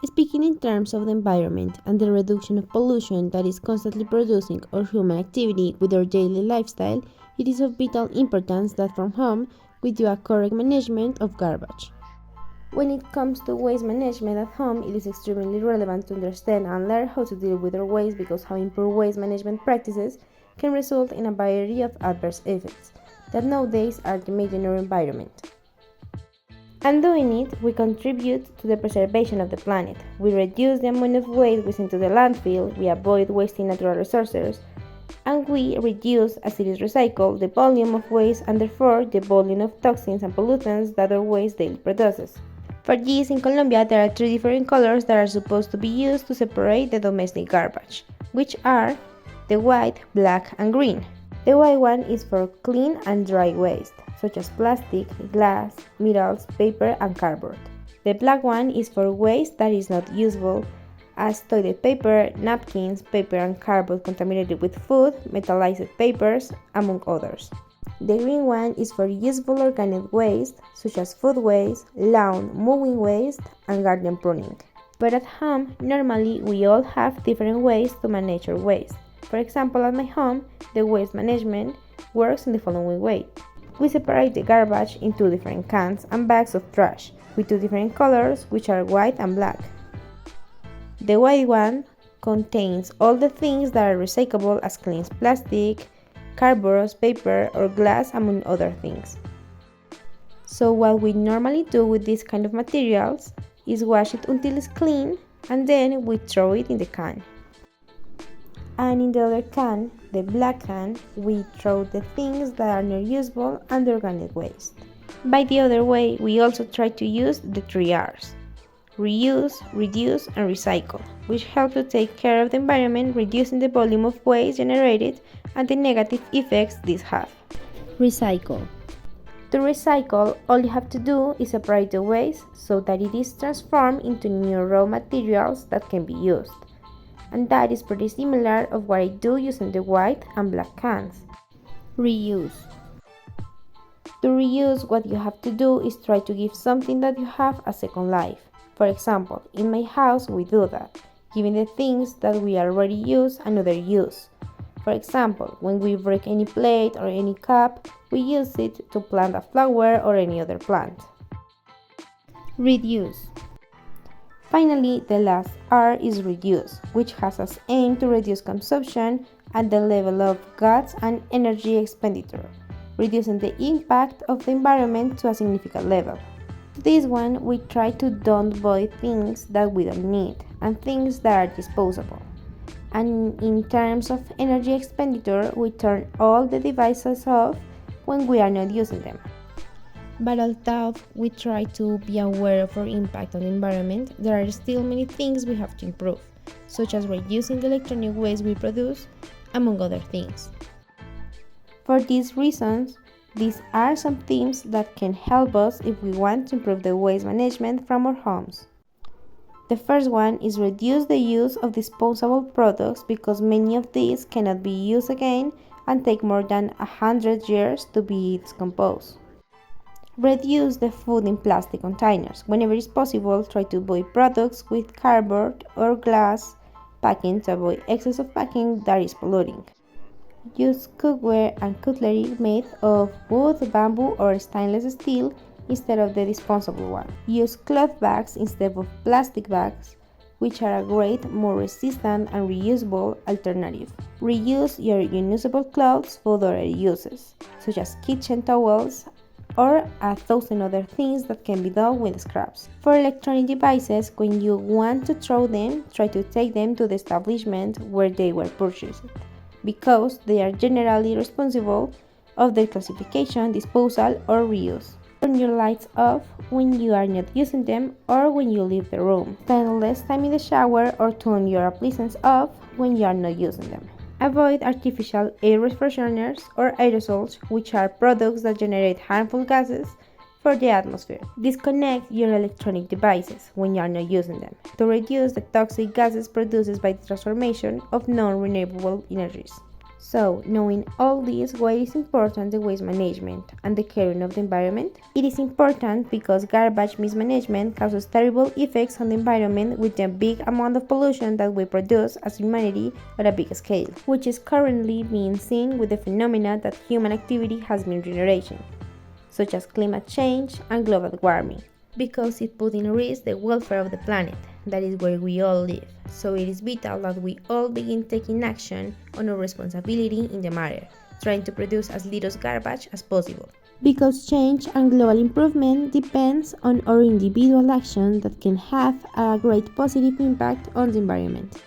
Speaking in terms of the environment and the reduction of pollution that is constantly producing our human activity with our daily lifestyle, it is of vital importance that from home we do a correct management of garbage. When it comes to waste management at home, it is extremely relevant to understand and learn how to deal with our waste because having poor waste management practices can result in a variety of adverse effects that nowadays are damaging our environment. And doing it, we contribute to the preservation of the planet. We reduce the amount of waste we send to the landfill, we avoid wasting natural resources, and we reduce, as it is recycled, the volume of waste and therefore the volume of toxins and pollutants that our waste daily produces. For this, in Colombia, there are three different colors that are supposed to be used to separate the domestic garbage, which are the white, black, and green. The white one is for clean and dry waste, such as plastic, glass, metals, paper, and cardboard. The black one is for waste that is not usable, as toilet paper, napkins, paper and cardboard contaminated with food, metallized papers, among others. The green one is for usable organic waste, such as food waste, lawn mowing waste, and garden pruning. But at home, normally we all have different ways to manage our waste. For example, at my home, the waste management works in the following way. We separate the garbage in two different cans and bags of trash, with two different colors, which are white and black. The white one contains all the things that are recyclable as clean plastic, cardboard, paper, or glass, among other things. So what we normally do with this kind of materials is wash it until it's clean, and then we throw it in the can. And in the other can, the black can, we throw the things that are not usable and the organic waste. By the other way, we also try to use the 3 R's: reuse, reduce, and recycle, which help to take care of the environment, reducing the volume of waste generated and the negative effects these have. Recycle. To recycle, all you have to do is separate the waste so that it is transformed into new raw materials that can be used. And that is pretty similar of what I do using the white and black cans. Reuse. To reuse, what you have to do is try to give something that you have a second life. For example, in my house we do that, giving the things that we already use another use. For example, when we break any plate or any cup, we use it to plant a flower or any other plant. Reduce. Finally, the last R is reduce, which has as aim to reduce consumption and the level of gas and energy expenditure, reducing the impact of the environment to a significant level. This one, we try to don't buy things that we don't need and things that are disposable. And in terms of energy expenditure, we turn all the devices off when we are not using them. But although we try to be aware of our impact on the environment, there are still many things we have to improve, such as reducing the electronic waste we produce, among other things. For these reasons, these are some tips that can help us if we want to improve the waste management from our homes. The first one is reduce the use of disposable products because many of these cannot be used again and take more than 100 years to be decomposed. Reduce the food in plastic containers. Whenever it's possible, try to buy products with cardboard or glass packing to avoid excess of packing that is polluting. Use cookware and cutlery made of wood, bamboo, or stainless steel instead of the disposable one. Use cloth bags instead of plastic bags, which are a great, more resistant and reusable alternative. Reuse your unusable clothes for other uses, such as kitchen towels or 1,000 other things that can be done with scraps. For electronic devices, when you want to throw them, try to take them to the establishment where they were purchased, because they are generally responsible of their classification, disposal, or reuse. Turn your lights off when you are not using them or when you leave the room. Spend less time in the shower or turn your appliances off when you are not using them. Avoid artificial air fresheners or aerosols, which are products that generate harmful gases for the atmosphere. Disconnect your electronic devices when you are not using them to reduce the toxic gases produced by the transformation of non-renewable energies. So, knowing all this, why is important the waste management and the caring of the environment? It is important because garbage mismanagement causes terrible effects on the environment with the big amount of pollution that we produce as humanity on a big scale, which is currently being seen with the phenomena that human activity has been generating, such as climate change and global warming, because it puts in risk the welfare of the planet, that is where we all live. So it is vital that we all begin taking action on our responsibility in the matter, trying to produce as little garbage as possible. Because change and global improvement depends on our individual action that can have a great positive impact on the environment.